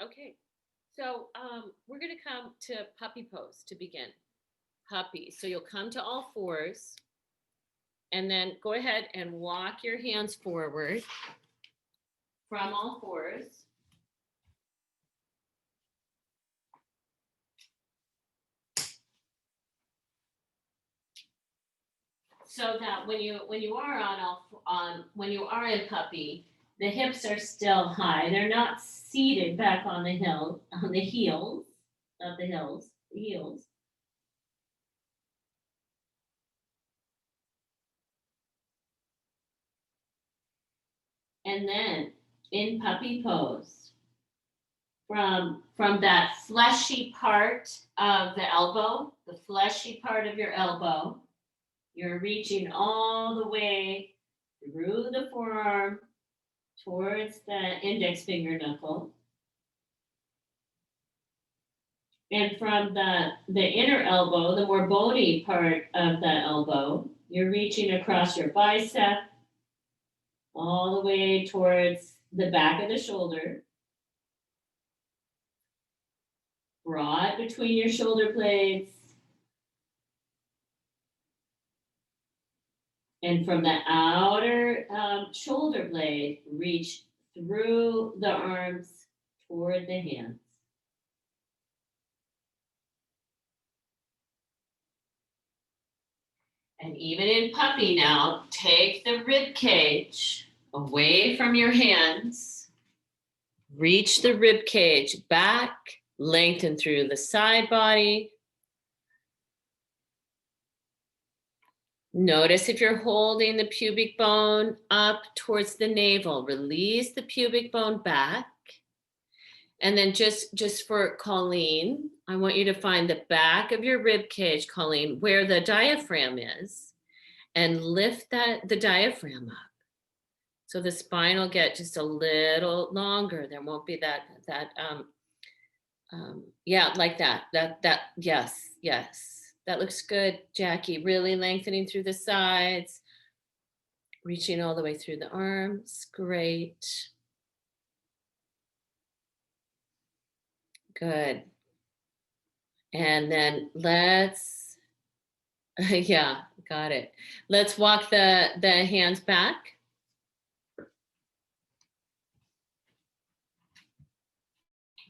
Okay, so we're going to come to puppy pose to begin. Puppy. So you'll come to all fours and then go ahead and walk your hands forward from all fours. So that when you are in puppy, the hips are still high. They're not seated back on the heels of the heels. And then in puppy pose, from that fleshy part of the elbow, the fleshy part of your elbow, you're reaching all the way through the forearm towards the index finger knuckle. And from the inner elbow, the more bony part of the elbow, you're reaching across your bicep all the way towards the back of the shoulder. Broad between your shoulder blades. And from the outer shoulder blade, reach through the arms toward the hands. And even in puppy now, take the rib cage away from your hands. Reach the rib cage back, lengthen through the side body. Notice if you're holding the pubic bone up towards the navel, release the pubic bone back. And then just for Colleen, I want you to find the back of your rib cage, Colleen, where the diaphragm is, and lift the diaphragm up. So the spine will get just a little longer. There won't be that yeah, like that, yes. That looks good, Jackie. Really lengthening through the sides, reaching all the way through the arms. Great. Good. And then let's, yeah, got it. Let's walk the hands back.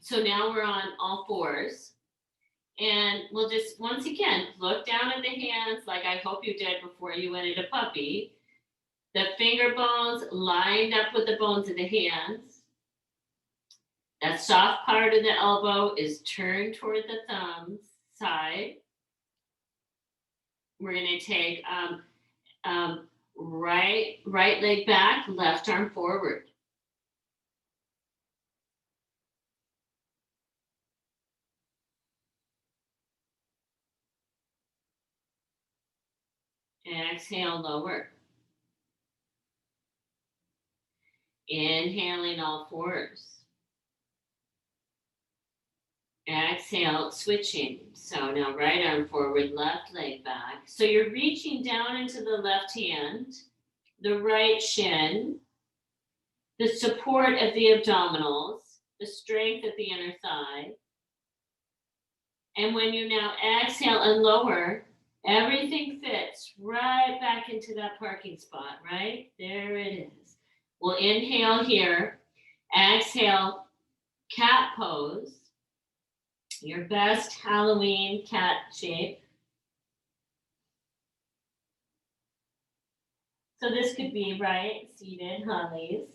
So now we're on all fours. And we'll just, once again, look down at the hands like I hope you did before you went into puppy. The finger bones lined up with the bones of the hands. That soft part of the elbow is turned toward the thumbs side. We're going to take right leg back, left arm forward. Exhale, lower. Inhaling all fours. Exhale, switching. So now right arm forward, left leg back. So you're reaching down into the left hand, the right shin, the support of the abdominals, the strength of the inner thigh. And when you now exhale and lower, everything fits right back into that parking spot, right? There it is. We'll inhale here, exhale, cat pose. Your best Halloween cat shape. So this could be, right, seated hollies.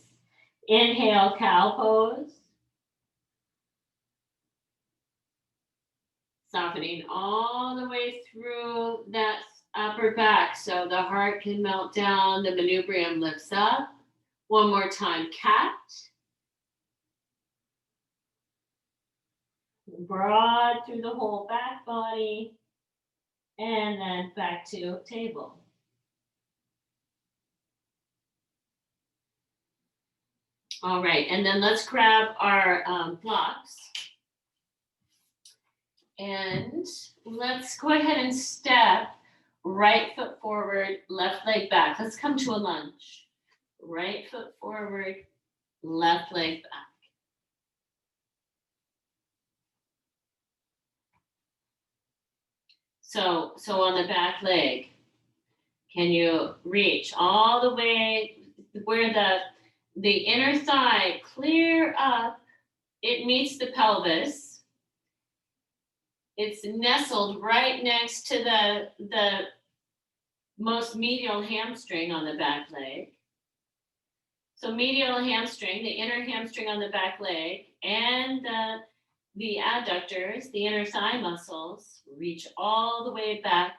Inhale, cow pose. Softening all the way through that upper back so the heart can melt down, the manubrium lifts up. One more time, cat. Broad through the whole back body. And then back to table. All right, and then let's grab our blocks. And let's go ahead and step right foot forward, left leg back. Let's come to a lunge. Right foot forward, left leg back. So on the back leg, can you reach all the way where the inner thigh clear up? It meets the pelvis. It's nestled right next to the most medial hamstring on the back leg. So medial hamstring, the inner hamstring on the back leg, and the adductors, the inner thigh muscles, reach all the way back.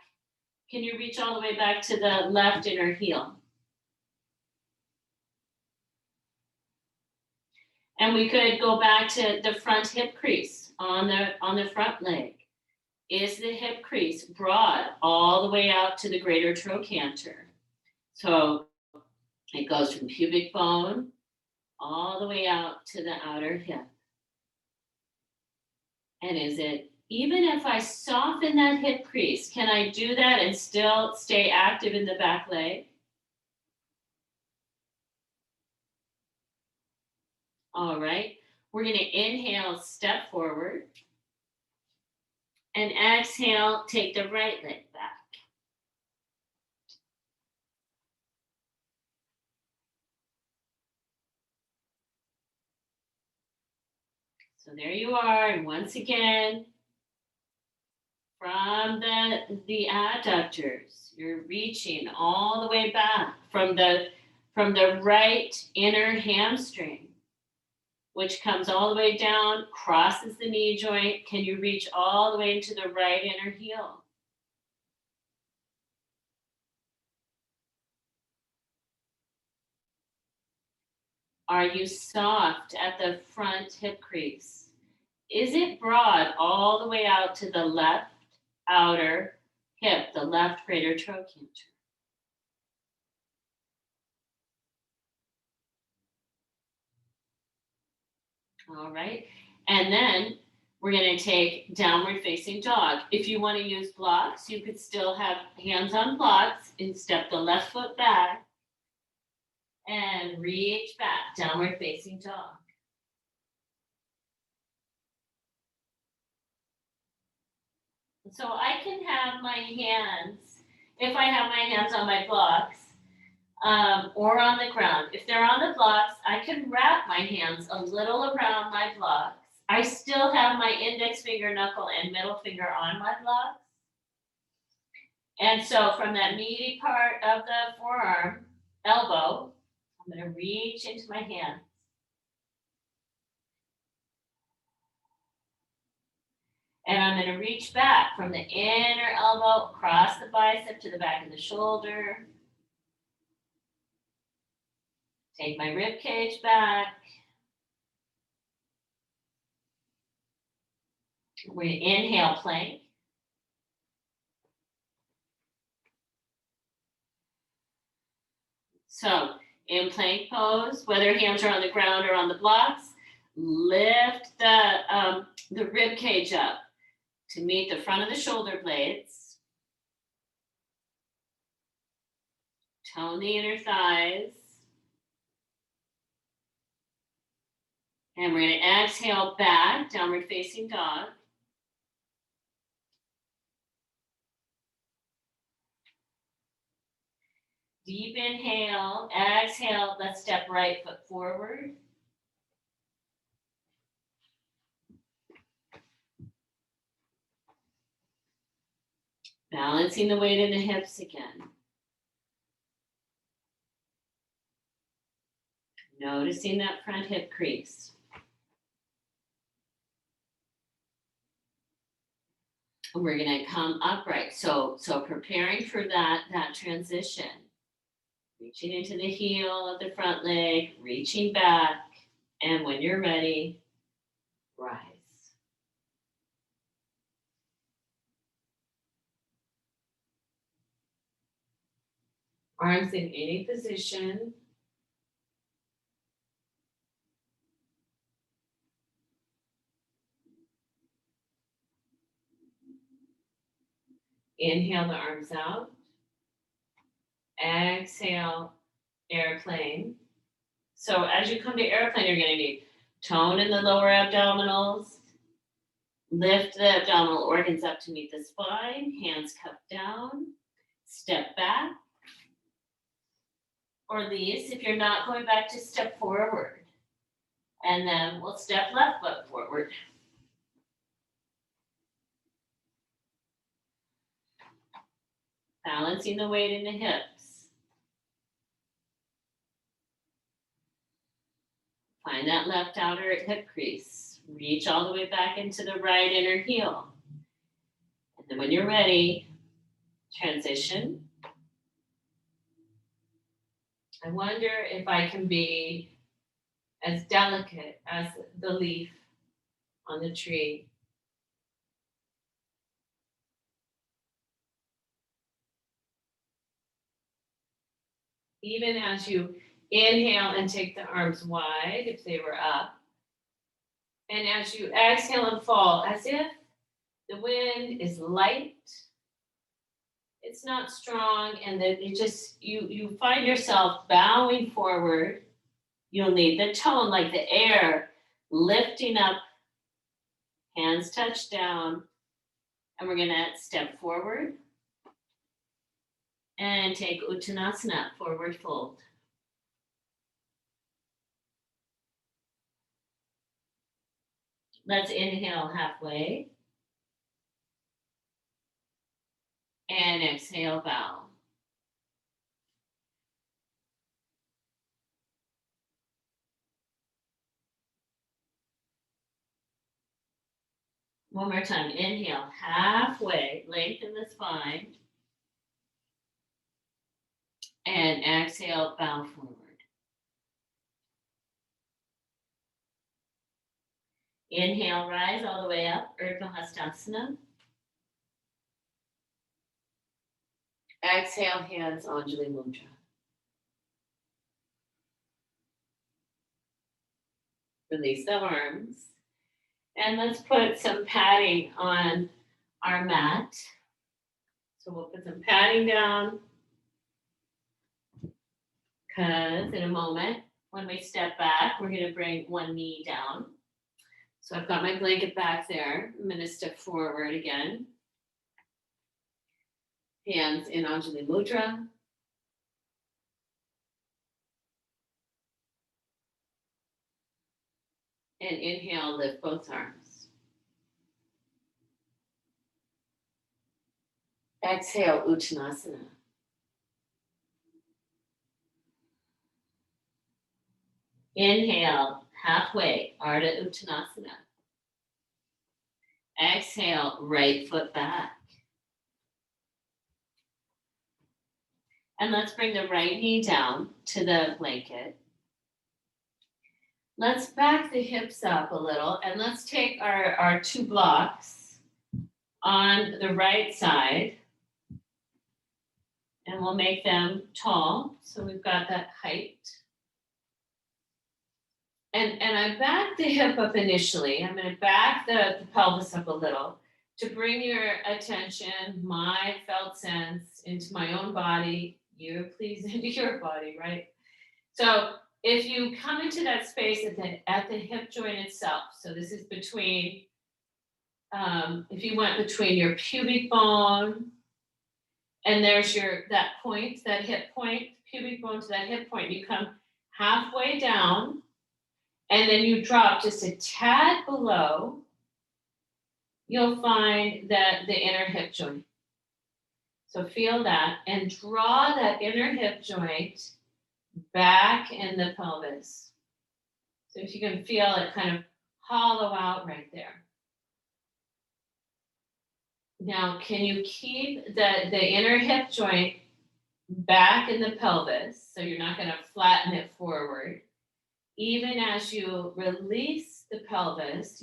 Can you reach all the way back to the left inner heel? And we could go back to the front hip crease on the front leg. Is the hip crease broad all the way out to the greater trochanter? So it goes from pubic bone all the way out to the outer hip. And is it, even if I soften that hip crease, can I do that and still stay active in the back leg? All right, we're going to inhale, step forward. And exhale, take the right leg back. So there you are, and once again, from the adductors, you're reaching all the way back from the right inner hamstring, which comes all the way down, crosses the knee joint. Can you reach all the way into the right inner heel? Are you soft at the front hip crease? Is it broad all the way out to the left outer hip, the left greater trochanter? All right. And then we're going to take downward facing dog. If you want to use blocks, you could still have hands on blocks and step the left foot back and reach back, downward facing dog. So I can have my hands, if I have my hands on my blocks, or on the ground. If they're on the blocks, I can wrap my hands a little around my blocks. I still have my index finger, knuckle, and middle finger on my blocks. And so from that meaty part of the forearm, elbow, I'm going to reach into my hand. And I'm going to reach back from the inner elbow, across the bicep to the back of the shoulder. Take my rib cage back. We're going to inhale, plank. So in plank pose, whether hands are on the ground or on the blocks, lift the rib cage up to meet the front of the shoulder blades. Tone the inner thighs. And we're going to exhale back, downward facing dog. Deep inhale, exhale, let's step right foot forward. Balancing the weight in the hips again. Noticing that front hip crease. We're going to come upright. So preparing for that transition. Reaching into the heel of the front leg, reaching back, and when you're ready, rise. Arms in any position. Inhale the arms out. Exhale, airplane. So as you come to airplane, you're going to need tone in the lower abdominals, Lift the abdominal organs up to meet the spine, hands cupped down, step back, or these if you're not going back to step forward. And then we'll step left foot forward. Balancing the weight in the hips. Find that left outer hip crease. Reach all the way back into the right inner heel. And then when you're ready, transition. I wonder if I can be as delicate as the leaf on the tree. Even as you inhale and take the arms wide if they were up. And as you exhale and fall, as if the wind is light, it's not strong, and that you find yourself bowing forward. You'll need the tone, like the air lifting up, hands touch down, and we're gonna step forward and take Uttanasana, forward fold. Let's inhale halfway. And exhale, bow. One more time, inhale, halfway, lengthen the spine. And exhale, bow forward. Inhale, rise all the way up, Urdhva Hastasana. Exhale, hands, Anjali Mudra. Release the arms. And let's put some padding on our mat. So we'll put some padding down, because in a moment, when we step back, we're going to bring one knee down. So I've got my blanket back there. I'm going to step forward again. Hands in Anjali Mudra. And inhale, lift both arms. Exhale, Uttanasana. Inhale, halfway, Ardha Uttanasana. Exhale, right foot back. And let's bring the right knee down to the blanket. Let's back the hips up a little, and let's take our two blocks on the right side, and we'll make them tall. So we've got that height. And I back the hip up initially. I'm going to back the pelvis up a little to bring your attention, my felt sense, into my own body, you please into your body, right? So if you come into that space at the hip joint itself, so this is between, if you went between your pubic bone, and there's that point, that hip point, pubic bone to that hip point, you come halfway down, and then you drop just a tad below, you'll find that the inner hip joint. So feel that, and draw that inner hip joint back in the pelvis. So if you can feel it kind of hollow out right there. Now, can you keep the inner hip joint back in the pelvis, so you're not going to flatten it forward? Even as you release the pelvis,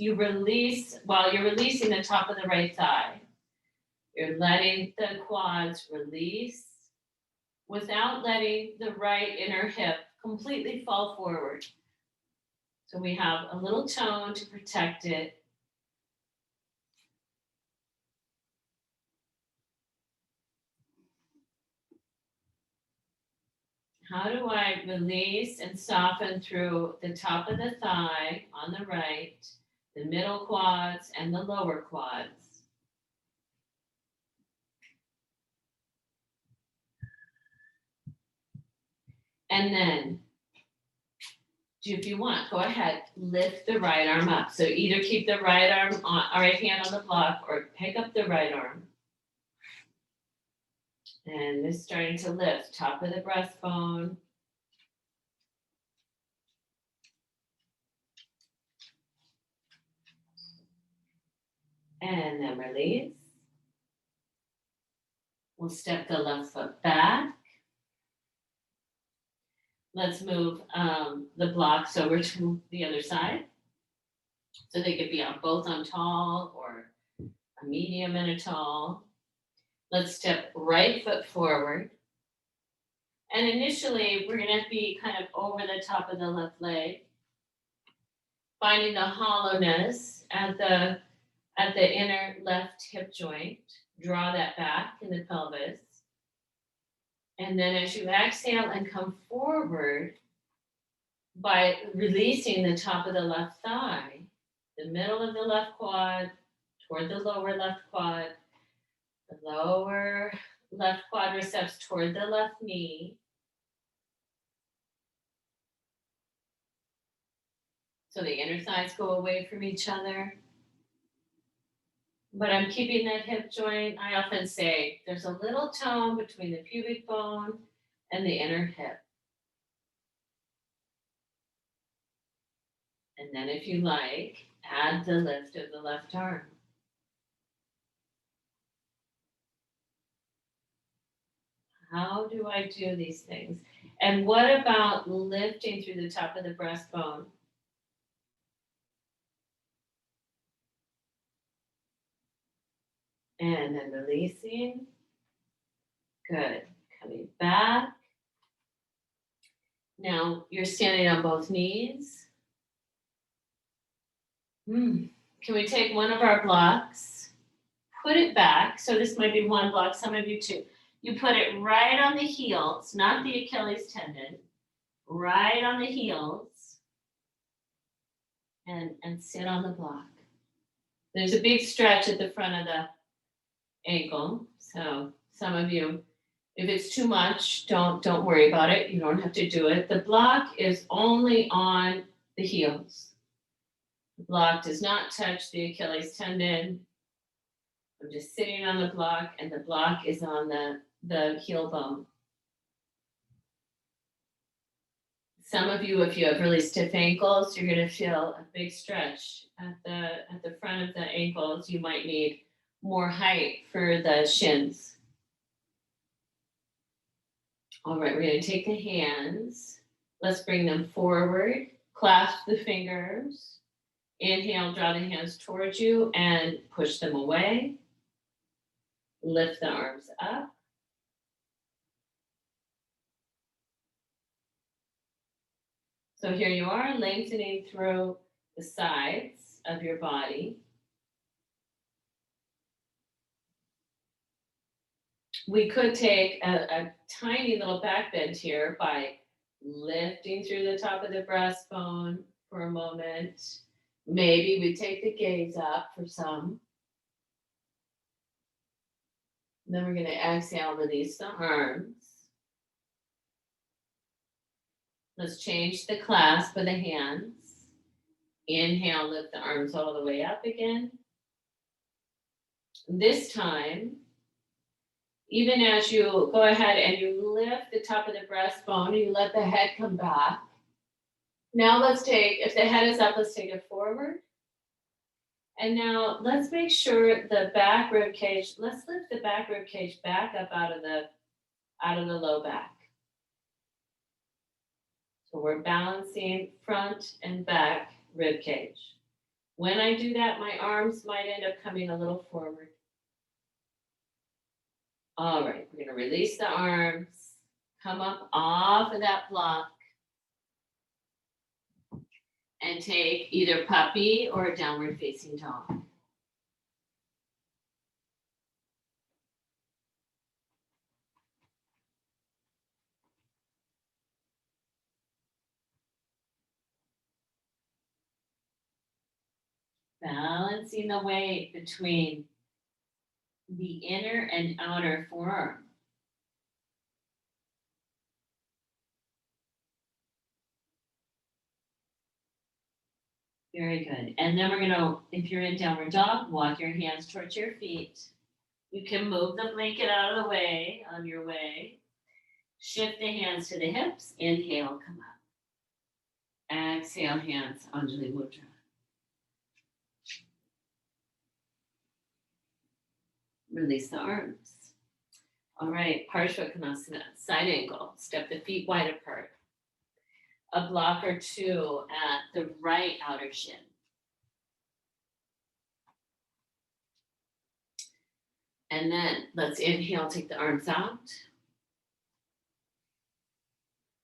while you're releasing the top of the right thigh, you're letting the quads release without letting the right inner hip completely fall forward. So we have a little tone to protect it. How do I release and soften through the top of the thigh on the right the middle quads and the lower quads. And then, if you want, go ahead, lift the right arm up. So either keep the right hand on the block or pick up the right arm. And it's starting to lift, top of the breastbone. And then release. We'll step the left foot back. Let's move the blocks over to the other side. So they could be both on tall or a medium and a tall. Let's step right foot forward. And initially, we're going to be kind of over the top of the left leg, finding the hollowness at the inner left hip joint. Draw that back in the pelvis. And then as you exhale and come forward, by releasing the top of the left thigh, the middle of the left quad, toward the lower left quad, the lower left quadriceps toward the left knee. So the inner thighs go away from each other. But I'm keeping that hip joint. I often say there's a little tone between the pubic bone and the inner hip. And then if you like, add the lift of the left arm. How do I do these things? And what about lifting through the top of the breastbone? And then releasing. Good. Coming back. Now you're standing on both knees. Can we take one of our blocks, put it back? So this might be one block, some of you two. You put it right on the heels, not the Achilles tendon, right on the heels, and sit on the block. There's a big stretch at the front of the ankle. So some of you, if it's too much, don't worry about it. You don't have to do it. The block is only on the heels. The block does not touch the Achilles tendon. I'm just sitting on the block, and the block is on the heel bone. Some of you, if you have really stiff ankles, you're going to feel a big stretch at the front of the ankles. You might need more height for the shins. All right, we're going to take the hands. Let's bring them forward. Clasp the fingers. Inhale, draw the hands towards you and push them away. Lift the arms up. So here you are, lengthening through the sides of your body. We could take a tiny little back bend here by lifting through the top of the breastbone for a moment. Maybe we take the gaze up for some. Then we're going to exhale, release the arms. Let's change the clasp of the hands. Inhale, lift the arms all the way up again. This time, even as you go ahead and you lift the top of the breastbone and you let the head come back. Now let's take, if the head is up, let's take it forward. And now let's make sure the back rib cage, let's lift the back rib cage back up out of the low back. So we're balancing front and back rib cage. When I do that, my arms might end up coming a little forward. All right, we're going to release the arms, come up off of that block, and take either puppy or downward facing dog. Balancing the weight between the inner and outer forearm. Very good. And then we're gonna, if you're in downward dog, walk your hands towards your feet. You can move the blanket out of the way on your way. Shift the hands to the hips. Inhale, come up. Exhale, hands, Anjali Mudra. Release the arms. All right, Parshvakonasana, side angle. Step the feet wide apart. A block or two at the right outer shin. And then let's inhale, take the arms out.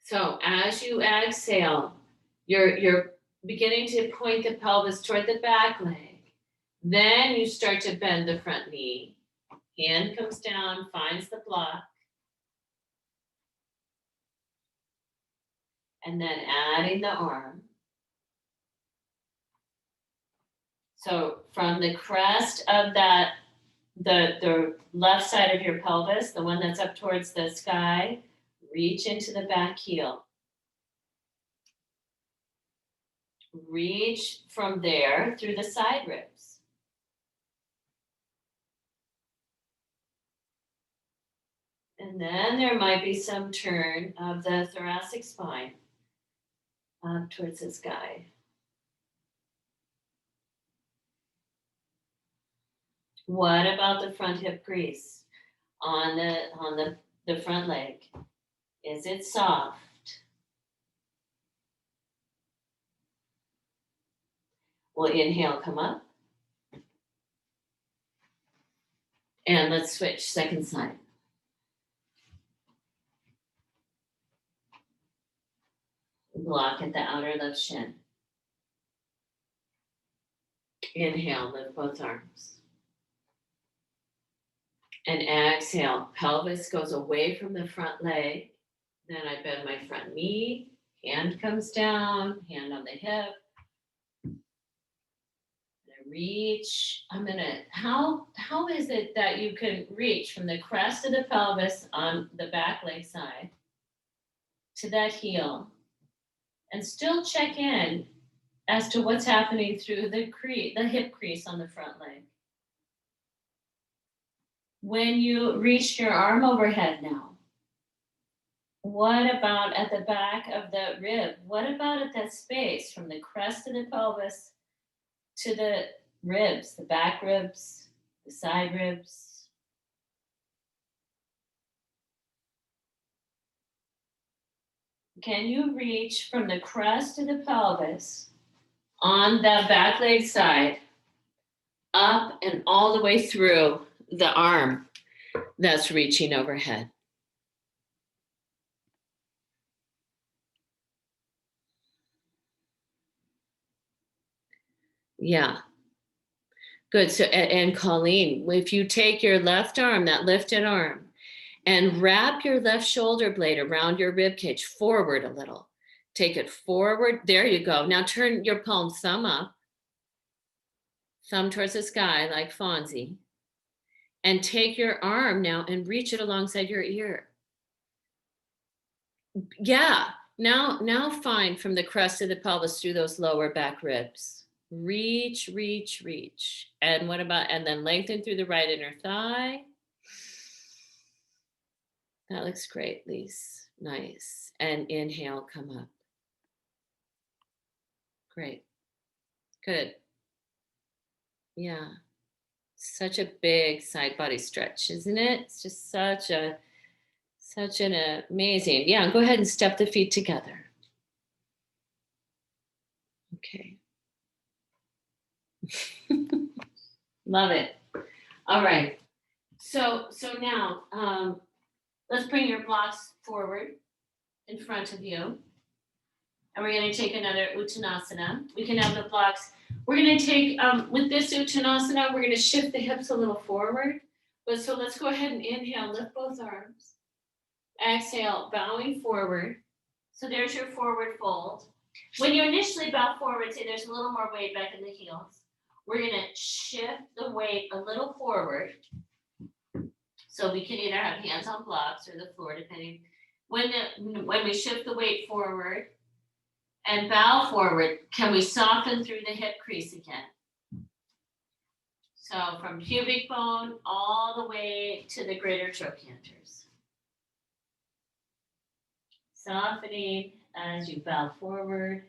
So as you exhale, you're beginning to point the pelvis toward the back leg. Then you start to bend the front knee. Hand comes down, finds the block. And then adding the arm. So from the crest of that, the left side of your pelvis, the one that's up towards the sky, reach into the back heel. Reach from there through the side ribs. And then there might be some turn of the thoracic spine up towards the sky. What about the front hip crease on the front leg? Is it soft? We'll inhale, come up. And let's switch, second side. Block at the outer left shin. Inhale, lift both arms. And exhale, pelvis goes away from the front leg. Then I bend my front knee, hand comes down, hand on the hip. Reach. How is it that you can reach from the crest of the pelvis on the back leg side to that heel and still check in as to what's happening through the hip crease on the front leg? When you reach your arm overhead now, what about at the back of the rib? What about at that space from the crest of the pelvis to the ribs, the back ribs, the side ribs? Can you reach from the crest of the pelvis on the back leg side up and all the way through the arm that's reaching overhead? Yeah. Good. So, and Colleen, if you take your left arm, that lifted arm, and wrap your left shoulder blade around your rib cage forward a little. Take it forward. There you go. Now turn your palm, thumb up, thumb towards the sky like Fonzie. And take your arm now and reach it alongside your ear. Yeah. Now find from the crest of the pelvis through those lower back ribs. Reach, reach, reach. And what about, and then lengthen through the right inner thigh. That looks great, Lise. Nice. And inhale, come up. Great. Good. Yeah. Such a big side body stretch, isn't it? It's just such an amazing. Yeah, go ahead and step the feet together. Okay. Love it. All right. So now let's bring your blocks forward in front of you. And we're going to take another Uttanasana. We can have the blocks. We're going to take, with this Uttanasana, we're going to shift the hips a little forward. But so let's go ahead and inhale, lift both arms. Exhale, bowing forward. So there's your forward fold. When you initially bow forward, say there's a little more weight back in the heels. we're gonna shift the weight a little forward. So we can either have hands on blocks or the floor, depending. When we shift the weight forward and bow forward, can we soften through the hip crease again? So from pubic bone all the way to the greater trochanters. Softening as you bow forward.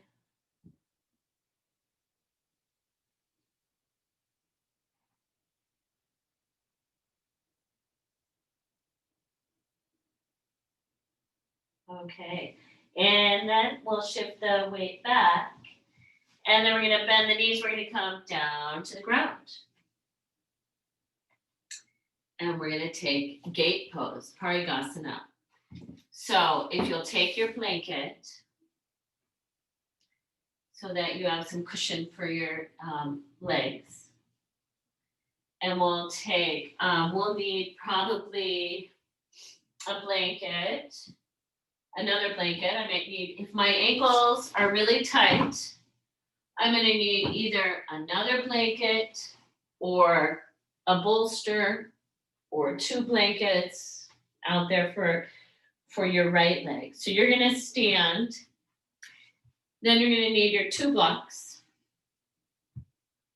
Okay, and then we'll shift the weight back. And then we're gonna bend the knees, we're gonna come down to the ground. And we're gonna take gate pose, Harigasana. So if you'll take your blanket so that you have some cushion for your legs. And we'll take, we'll need probably a blanket, another blanket. I might need, if my ankles are really tight, I'm gonna need either another blanket or a bolster or 2 blankets out there for your right leg. So you're gonna stand, then you're gonna need your 2 blocks.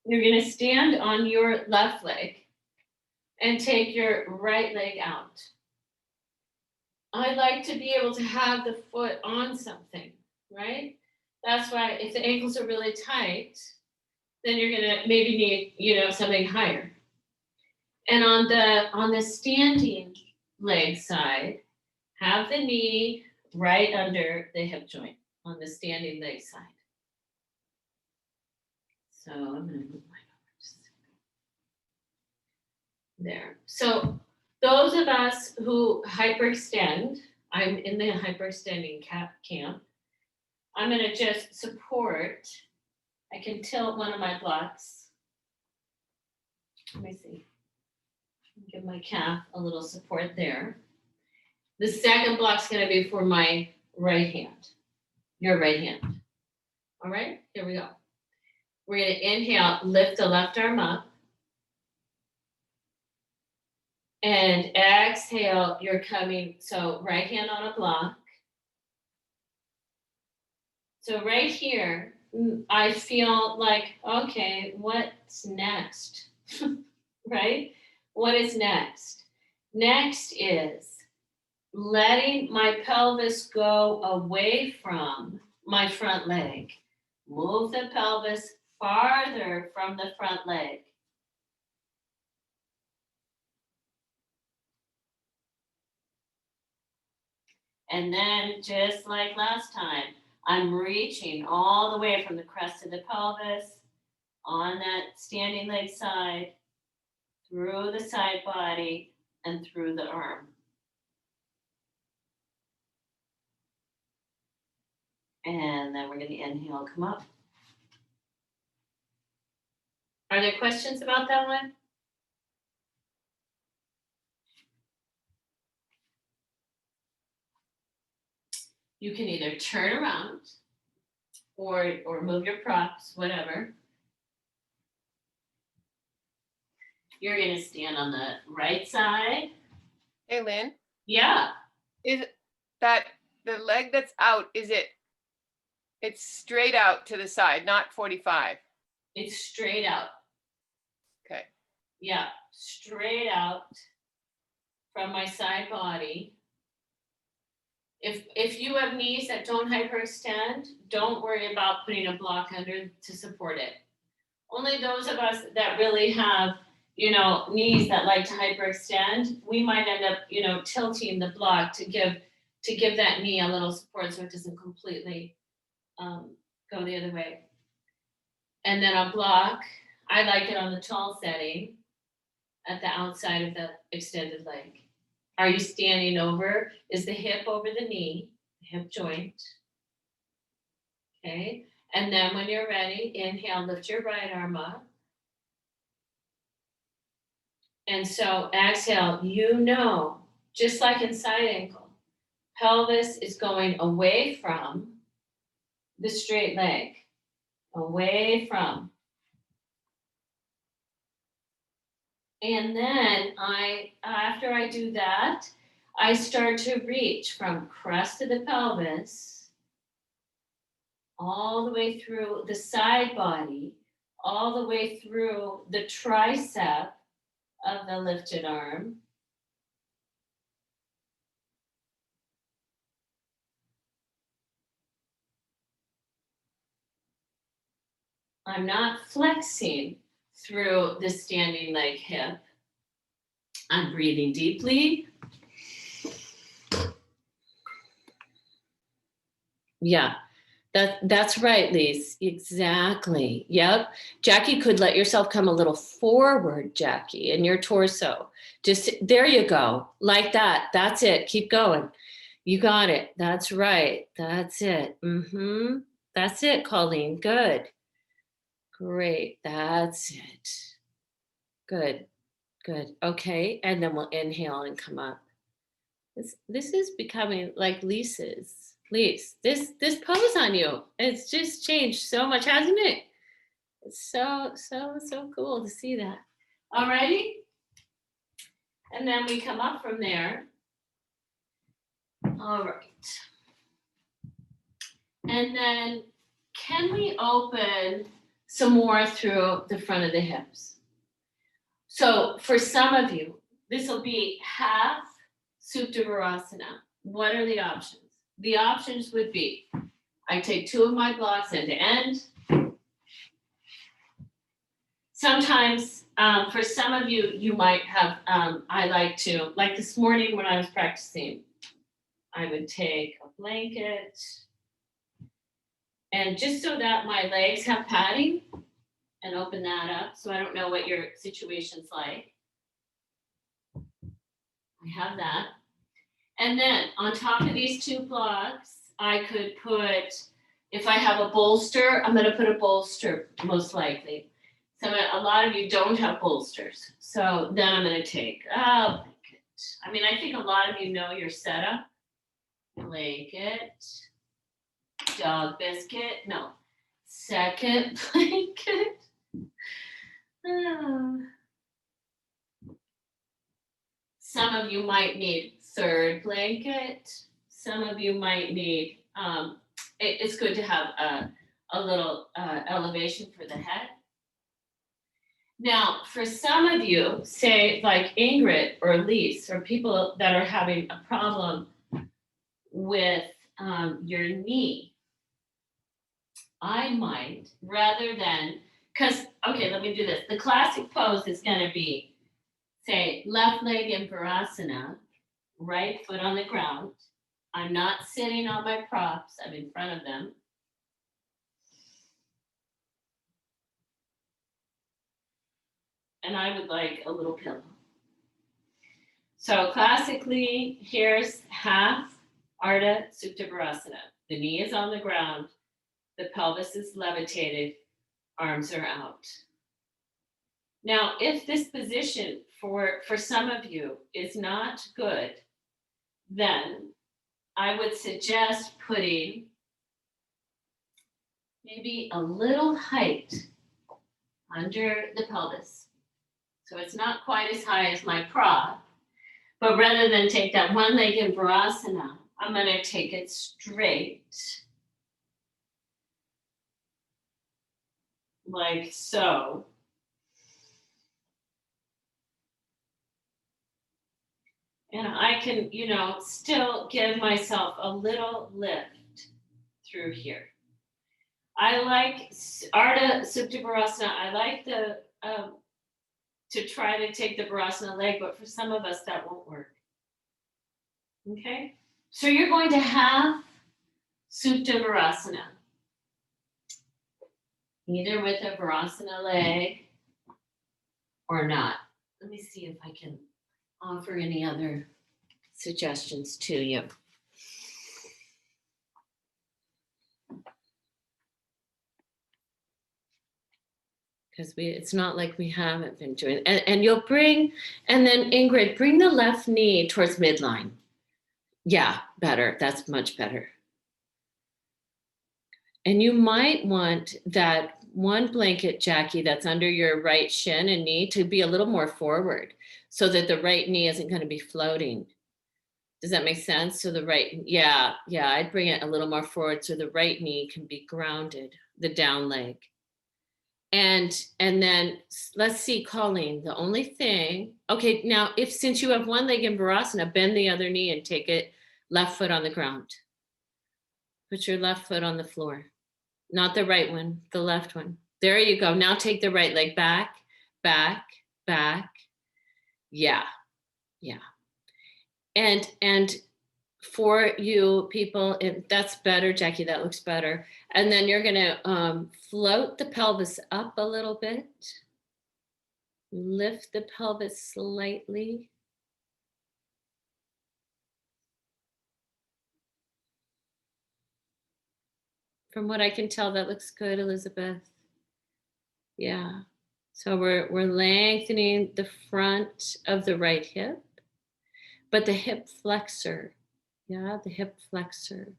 You're gonna stand on your left leg and take your right leg out. I like to be able to have the foot on something, right? That's why if the ankles are really tight, then you're gonna maybe need, something higher. And on the standing leg side, have the knee right under the hip joint on the standing leg side. So I'm gonna move mine over just there. So those of us who hyperextend, I'm in the hyperextending camp. I'm gonna just support. I can tilt one of my blocks. Let me see. Give my calf a little support there. The second block's gonna be for my right hand, your right hand. All right, here we go. We're gonna inhale, lift the left arm up. And exhale, you're coming, so right hand on a block. So right here, I feel like, okay, what's next, right? What is next? Next is letting my pelvis go away from my front leg. Move the pelvis farther from the front leg. And then just like last time, I'm reaching all the way from the crest of the pelvis on that standing leg side, through the side body, and through the arm. And then we're going to inhale, come up. Are there questions about that one? You can either turn around or move your props, whatever. You're going to stand on the right side. Hey, Lynn. Yeah. Is that the leg that's out, it's straight out to the side, not 45? It's straight out. Okay. Yeah, straight out from my side body. If you have knees that don't hyperextend, don't worry about putting a block under to support it. Only those of us that really have, knees that like to hyperextend, we might end up, tilting the block to give that knee a little support so it doesn't completely go the other way. And then a block, I like it on the tall setting at the outside of the extended leg. Are you standing over? Is the hip over the knee, hip joint? Okay. And then when you're ready, inhale, lift your right arm up. And so exhale, just like in side ankle, pelvis is going away from the straight leg, away from. And then after I do that, I start to reach from crest of the pelvis all the way through the side body, all the way through the tricep of the lifted arm. I'm not flexing through the standing leg hip. I'm breathing deeply. Yeah, that's right, Lise. Exactly. Yep. Jackie, could let yourself come a little forward, Jackie, in your torso. Just there you go. Like that. That's it. Keep going. You got it. That's right. That's it. Mm-hmm. That's it, Colleen. Good. Great. That's it. Good. Good. Okay. And then we'll inhale and come up. This is becoming like Lisa's. Lise, this pose on you, it's just changed so much, hasn't it? It's so cool to see that. Alrighty. And then we come up from there. All right. And then can we open some more through the front of the hips? So for some of you, this will be half Supta Virasana. What are the options? The options would be, I take two of my blocks end to end. Sometimes, for some of you, you might have, I like to, like this morning when I was practicing, I would take a blanket, and just so that my legs have padding, and open that up. So I don't know what your situation's like. I have that. And then on top of these two blocks, I could put, if I have a bolster, I'm going to put a bolster most likely. So a lot of you don't have bolsters. So then I'm going to take a blanket. I mean, I think a lot of you know your setup. Blanket, dog biscuit, no, second blanket. Some of you might need third blanket. Some of you might need, it's good to have a little elevation for the head. Now, for some of you, say like Ingrid or Lise, or people that are having a problem with your knee, I might, rather than, because, okay, let me do this. The classic pose is going to be, say, left leg in Virasana, right foot on the ground. I'm not sitting on my props, I'm in front of them. And I would like a little pillow. So classically, here's half Ardha Supta Virasana. The knee is on the ground, the pelvis is levitated, arms are out. Now, if this position for some of you is not good, then I would suggest putting maybe a little height under the pelvis. So it's not quite as high as my prop, but rather than take that one leg in Virasana, I'm going to take it straight, like so. And I can, still give myself a little lift through here. I like Ardha Supta Virasana. I like to try to take the Virasana leg, but for some of us that won't work. Okay, so you're going to have Supta Virasana, either with a Virasana leg or not. Let me see if I can offer any other suggestions to you. Because it's not like we haven't been doing it. And you'll bring, and then Ingrid, bring the left knee towards midline. Yeah, better. That's much better. And you might want that one blanket, Jackie, that's under your right shin and knee to be a little more forward so that the right knee isn't going to be floating. Does that make sense? So the right, yeah, I'd bring it a little more forward so the right knee can be grounded, the down leg. And then let's see, Colleen, the only thing, okay, now since you have one leg in Virasana, bend the other knee and take it left foot on the ground. Put your left foot on the floor, not the right one, the left one. There you go. Now take the right leg back, back, back. Yeah. And for you people, that's better, Jackie, that looks better. And then you're gonna float the pelvis up a little bit. Lift the pelvis slightly. From what I can tell, that looks good, Elizabeth. Yeah. So we're lengthening the front of the right hip, but the hip flexor. Yeah, the hip flexor.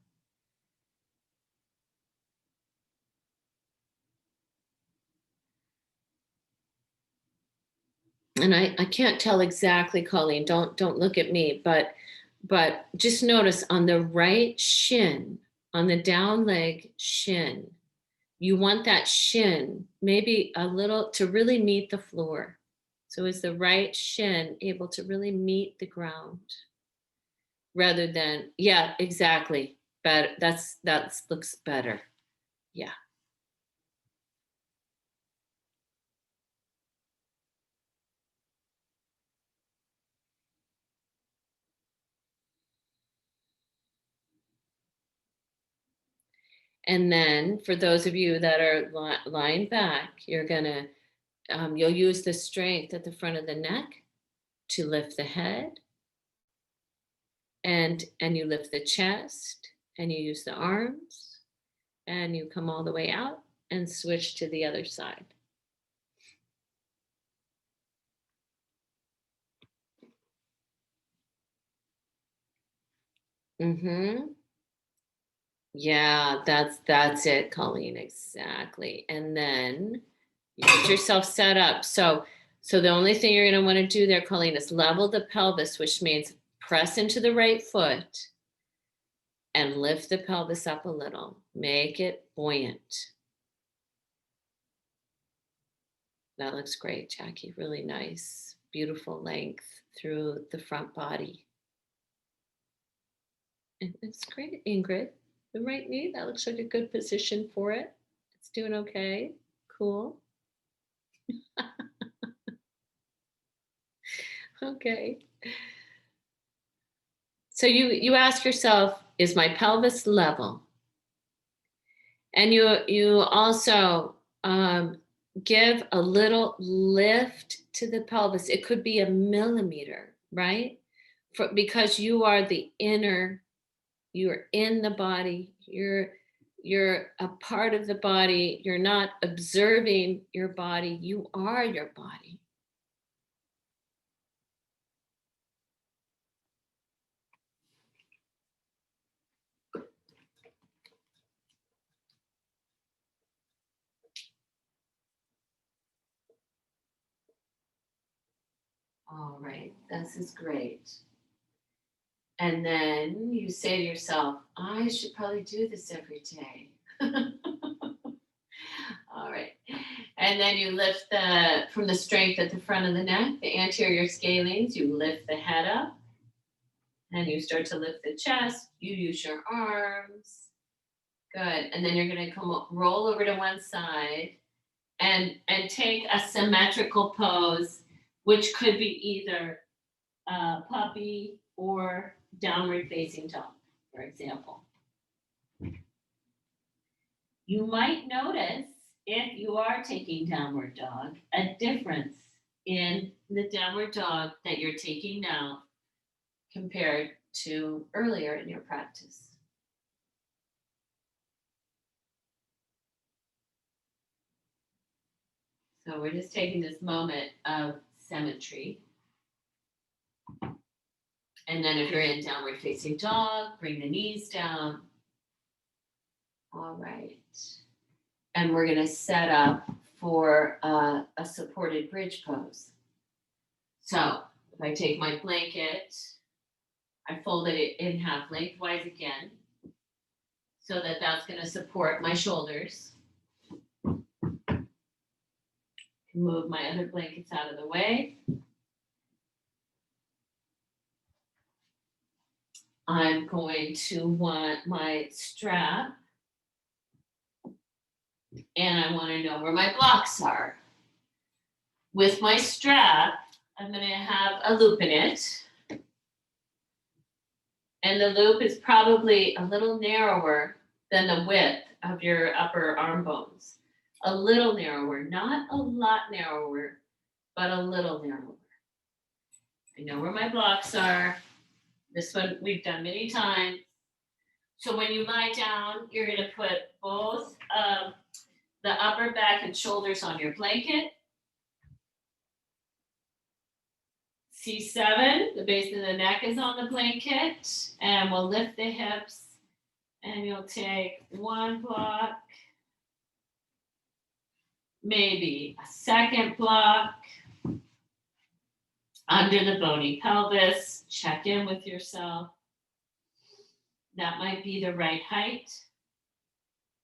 And I can't tell exactly, Colleen, don't look at me, but just notice on the right shin, on the down leg shin, you want that shin maybe a little to really meet the floor. So is the right shin able to really meet the ground rather than, yeah, exactly. But that looks better. Yeah. And then for those of you that are lying back, you're gonna, you'll use the strength at the front of the neck to lift the head, and you lift the chest, and you use the arms, and you come all the way out and switch to the other side. Mm-hmm. Yeah, that's it, Colleen, exactly. And then you get yourself set up. So the only thing you're going to want to do there, Colleen, is level the pelvis, which means press into the right foot and lift the pelvis up a little. Make it buoyant. That looks great, Jackie. Really nice, beautiful length through the front body. And it's great, Ingrid. The right knee, that looks like a good position for it. It's doing okay. Cool. Okay. So you ask yourself, is my pelvis level? And you also give a little lift to the pelvis. It could be a millimeter, right? Because you are the inner, you're in the body, you're a part of the body. You're not observing your body. You are your body. All right, this is great. And then you say to yourself, I should probably do this every day. All right. And then you lift from the strength at the front of the neck, the anterior scalenes, you lift the head up and you start to lift the chest. You use your arms. Good. And then you're going to roll over to one side and take a symmetrical pose, which could be either puppy or downward facing dog, for example. You might notice, if you are taking downward dog, a difference in the downward dog that you're taking now compared to earlier in your practice. So we're just taking this moment of symmetry. And then if you're in downward facing dog, bring the knees down. All right. And we're gonna set up for a supported bridge pose. So if I take my blanket, I folded it in half lengthwise again, so that that's gonna support my shoulders. Move my other blankets out of the way. I'm going to want my strap, and I want to know where my blocks are. With my strap, I'm going to have a loop in it. And the loop is probably a little narrower than the width of your upper arm bones. A little narrower, not a lot narrower, but a little narrower. I know where my blocks are. This one we've done many times. So when you lie down, you're going to put both the upper back and shoulders on your blanket. C7, the base of the neck is on the blanket, and we'll lift the hips, and you'll take one block, maybe a second block under the bony pelvis. Check in with yourself. That might be the right height.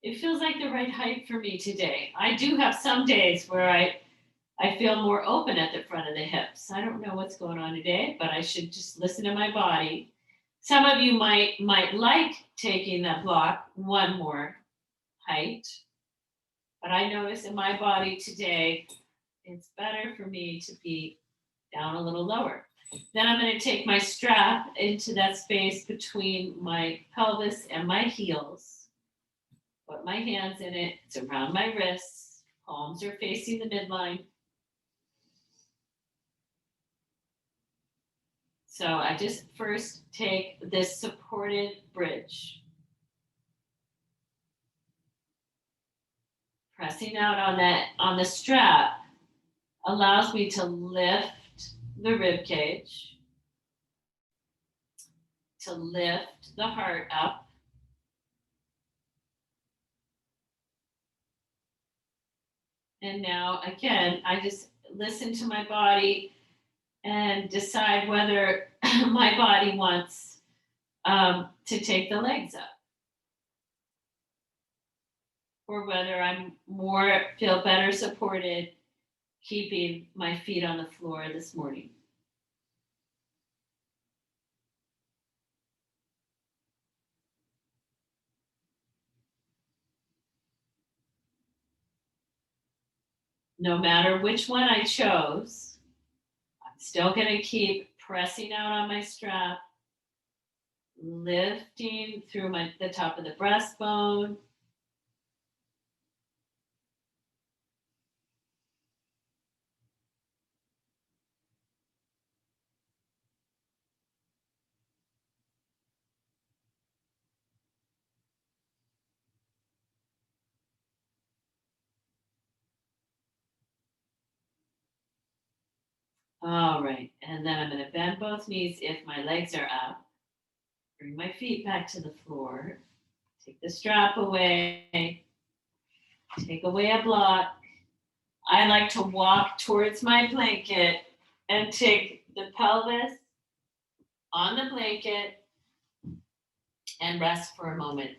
It feels like the right height for me today. I do have some days where I feel more open at the front of the hips. I don't know what's going on today, but I should just listen to my body. Some of you might like taking that block one more height, but I notice in my body today, it's better for me to be down a little lower. Then I'm going to take my strap into that space between my pelvis and my heels. Put my hands in it. It's around my wrists. Palms are facing the midline. So I just first take this supported bridge. Pressing out on the strap allows me to lift the rib cage, to lift the heart up. And now again, I just listen to my body and decide whether my body wants to take the legs up, or whether I'm feel better supported keeping my feet on the floor this morning. No matter which one I chose, I'm still going to keep pressing out on my strap, lifting through the top of the breastbone. All right, and then I'm going to bend both knees if my legs are up. Bring my feet back to the floor. Take the strap away. Take away a block. I like to walk towards my blanket and take the pelvis on the blanket and rest for a moment.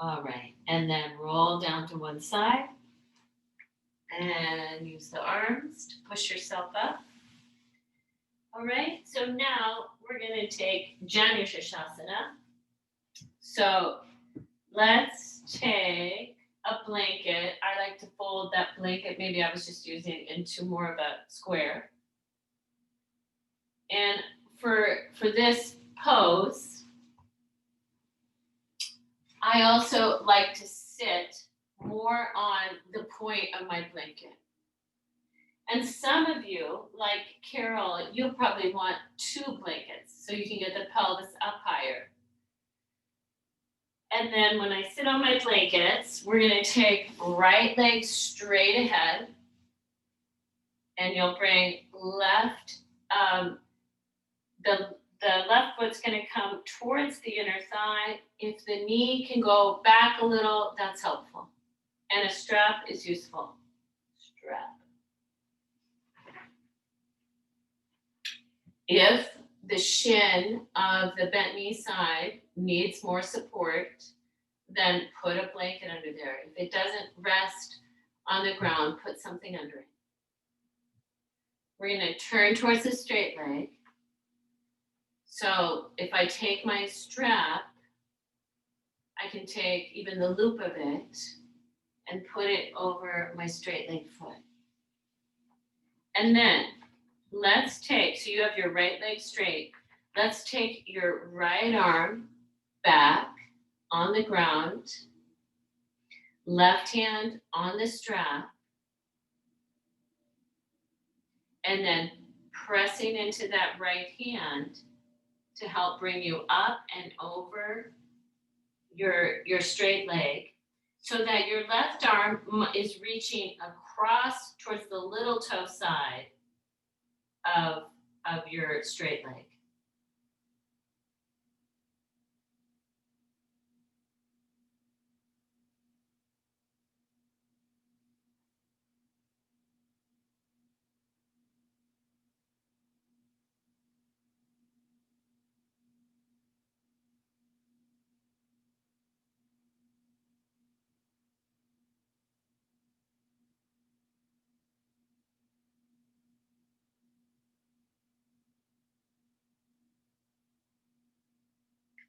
All right, and then roll down to one side and use the arms to push yourself up. All right, so now we're going to take Janushirshasana. So let's take a blanket. I like to fold that blanket. Maybe I was just using into more of a square. And for this pose, I also like to sit more on the point of my blanket. And some of you, like Carol, you'll probably want 2 blankets so you can get the pelvis up higher. And then when I sit on my blankets, we're going to take right leg straight ahead. And you'll bring left, the left foot's going to come towards the inner thigh. If the knee can go back a little, that's helpful. And a strap is useful. Strap. If the shin of the bent knee side needs more support, then put a blanket under there. If it doesn't rest on the ground, put something under it. We're going to turn towards the straight leg. So if I take my strap, I can take even the loop of it and put it over my straight leg foot. And then let's take, so you have your right leg straight. Let's take your right arm back on the ground, left hand on the strap, and then pressing into that right hand to help bring you up and over your straight leg, so that your left arm is reaching across towards the little toe side of your straight leg.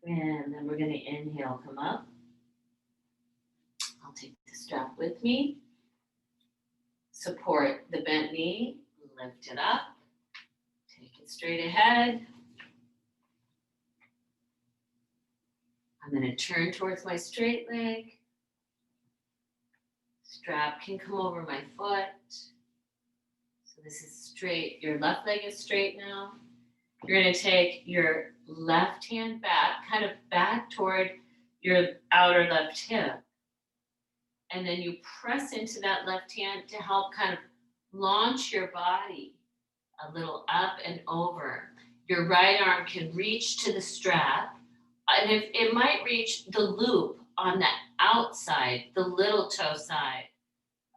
And then we're going to inhale, come up. I'll take the strap with me. Support the bent knee, lift it up, take it straight ahead. I'm going to turn towards my straight leg. Strap can come over my foot. So this is straight. Your left leg is straight now. You're going to take your left hand back, kind of back toward your outer left hip. And then you press into that left hand to help kind of launch your body a little up and over. Your right arm can reach to the strap. And if it might reach the loop on the outside, the little toe side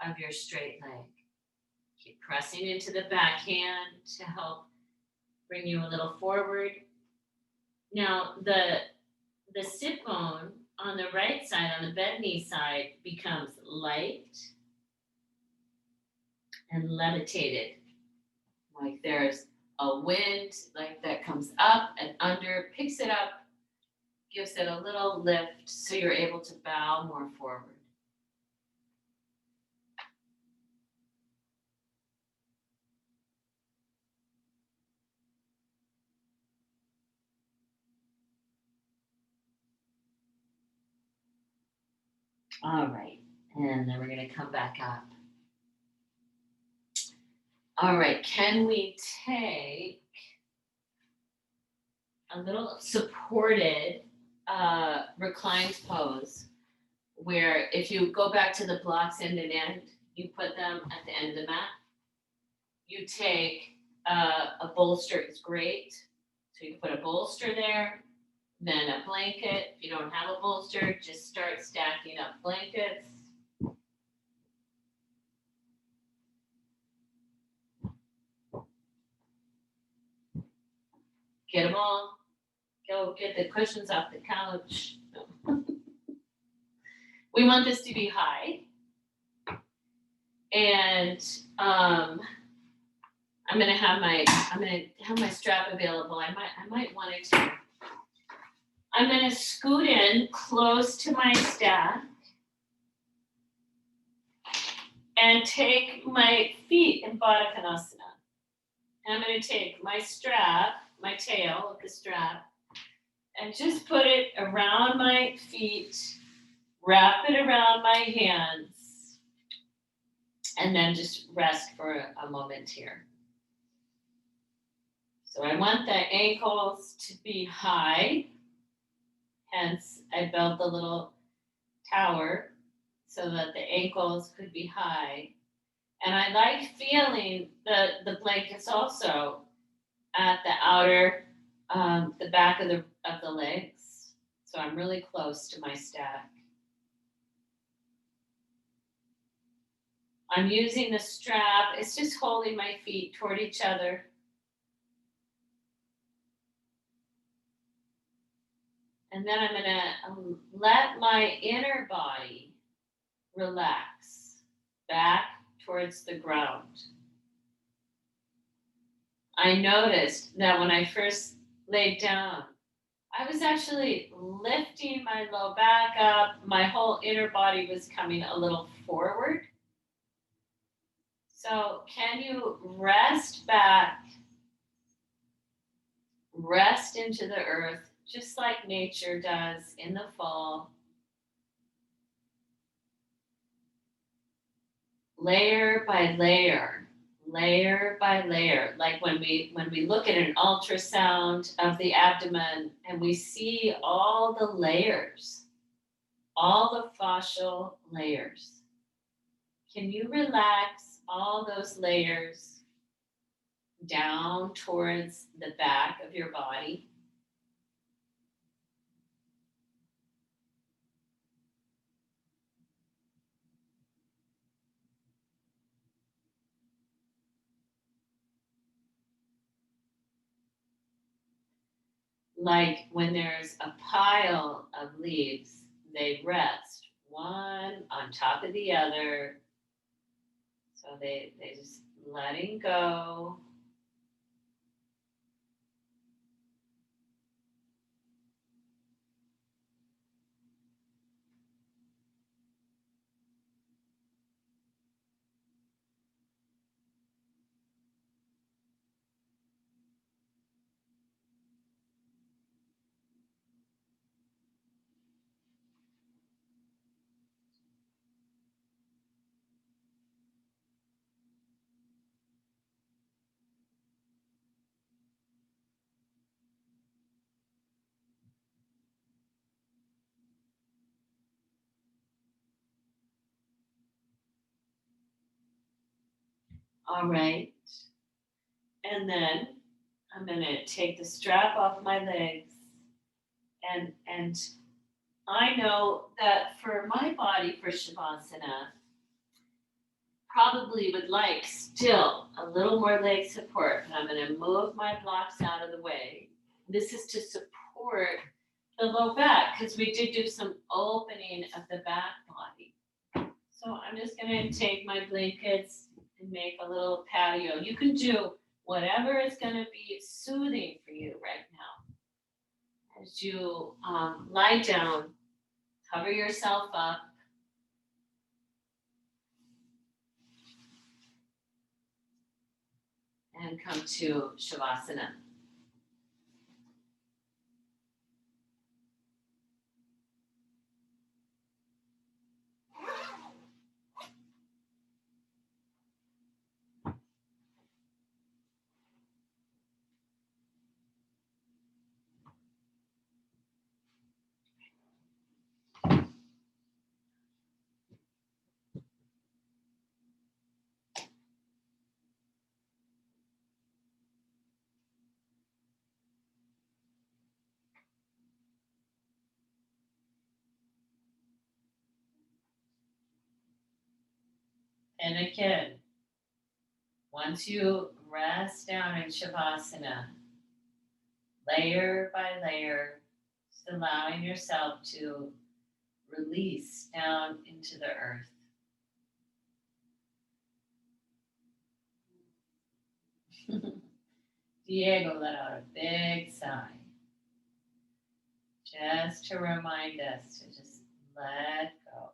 of your straight leg. Keep pressing into the back hand to help bring you a little forward. Now, the sit bone on the right side, on the bent knee side, becomes light and levitated. Like there's a wind like that comes up and under, picks it up, gives it a little lift so you're able to bow more forward. All right, and then we're going to come back up. All right, can we take a little supported reclined pose, where if you go back to the blocks end and end, you put them at the end of the mat. You take a bolster is great. So you can put a bolster there, then a blanket. If you don't have a bolster, just start stacking up blankets. Get them all. Go get the cushions off the couch. We want this to be high. And I'm gonna have my strap available. I might want it to. I'm gonna scoot in close to my stack and take my feet in Badakanasana. And I'm gonna take my strap, my tail of the strap, and just put it around my feet, wrap it around my hands, And then just rest for a moment here. So I want the ankles to be high. Hence, I built the little tower so that the ankles could be high. And I like feeling the blankets also at the outer, the back of the legs. So I'm really close to my stack. I'm using the strap. It's just holding my feet toward each other. And then I'm gonna let my inner body relax back towards the ground. I noticed that when I first laid down, I was actually lifting my low back up. My whole inner body was coming a little forward. So can you rest back, rest into the earth, just like nature does in the fall. Layer by layer, layer by layer. Like when we look at an ultrasound of the abdomen and we see all the layers, all the fascial layers. Can you relax all those layers down towards the back of your body? Like when there's a pile of leaves, they rest one on top of the other. So they just letting go. All right. And then I'm going to take the strap off my legs. And I know that for my body, for Shavasana, probably would like still a little more leg support. But I'm going to move my blocks out of the way. This is to support the low back because we did do some opening of the back body. So I'm just going to take my blankets and make a little patio. You can do whatever is going to be soothing for you right now. As you lie down, cover yourself up. And come to Shavasana. And again, once you rest down in Shavasana, layer by layer, just allowing yourself to release down into the earth. Diego let out a big sigh, just to remind us to just let go.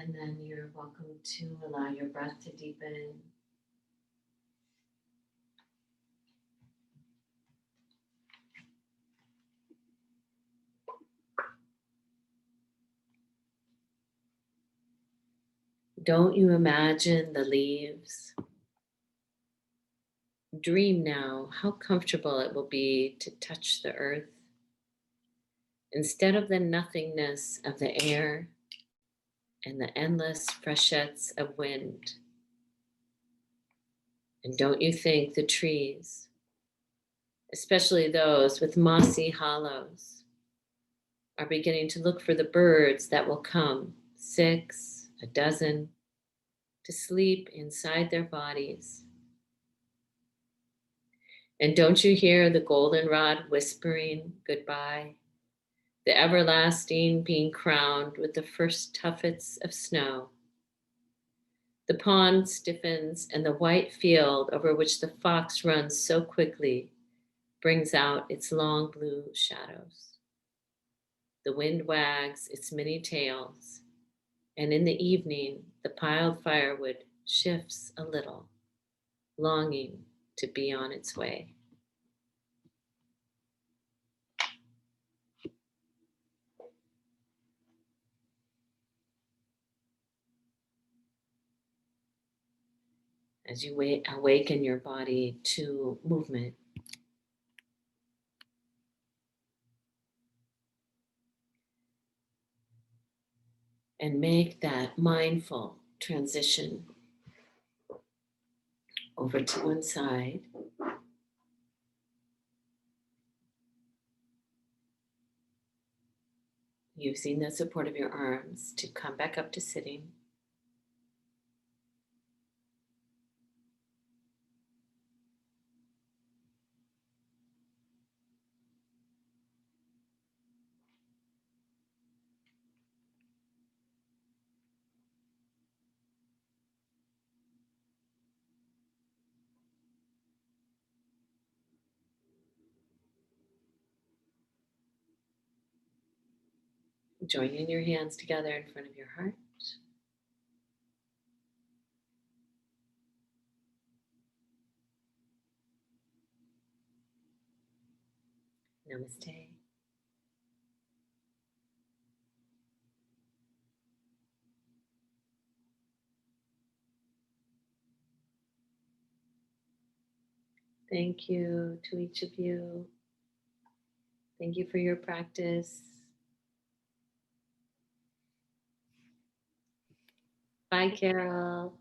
And then you're welcome to allow your breath to deepen. Don't you imagine the leaves? Dream now how comfortable it will be to touch the earth instead of the nothingness of the air and the endless freshets of wind. And don't you think the trees, especially those with mossy hollows, are beginning to look for the birds that will come, 6, a dozen, to sleep inside their bodies? And don't you hear the goldenrod whispering goodbye, the everlasting being crowned with the first tuffets of snow? The pond stiffens, and the white field over which the fox runs so quickly brings out its long blue shadows. The wind wags its many tails, and in the evening the piled firewood shifts a little, longing to be on its way. As you awaken your body to movement, and make that mindful transition over to one side. Using the support of your arms to come back up to sitting. Joining your hands together in front of your heart. Namaste. Thank you to each of you. Thank you for your practice. Bye, Carol.